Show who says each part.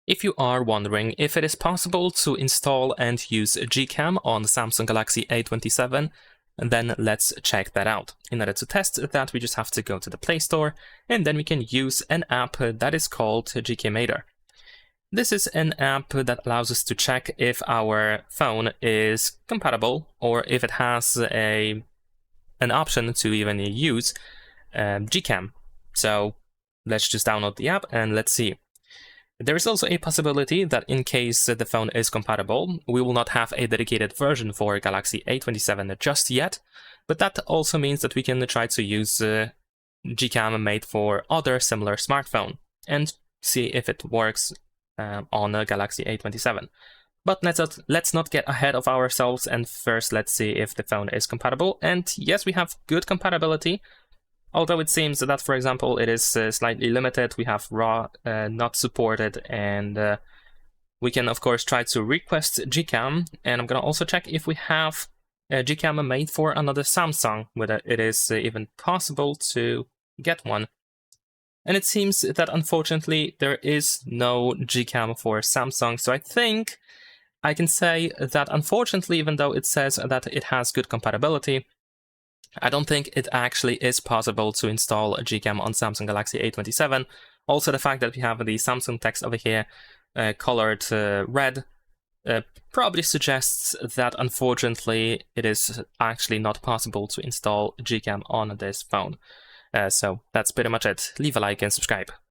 Speaker 1: If you are wondering if it is possible to install and use GCam on the Samsung Galaxy A27, then let's check that out. In order to test that, we just have to go to the Play Store, and then we can use an app that is called GCamator. This is an app that allows us to check if our phone is compatible or if it has an option to even use GCam. So let's just download the app and let's see. There is also a possibility that in case the phone is compatible, we will not have a dedicated version for Galaxy A27 just yet, but that also means that we can try to use GCam made for other similar smartphone and see if it works on a Galaxy A27. But let's not get ahead of ourselves, and first let's see if the phone is compatible. And yes, we have good compatibility. Although it seems that, for example, it is slightly limited, we have RAW not supported, and we can, of course, try to request GCam, and I'm going to also check if we have GCam made for another Samsung, whether it is even possible to get one. And it seems that, unfortunately, there is no GCam for Samsung, so I think I can say that, unfortunately, even though it says that it has good compatibility, I don't think it actually is possible to install a GCam on Samsung Galaxy A27. Also, the fact that we have the Samsung text over here colored red probably suggests that, unfortunately, it is actually not possible to install GCam on this phone. So that's pretty much it. Leave a like and subscribe.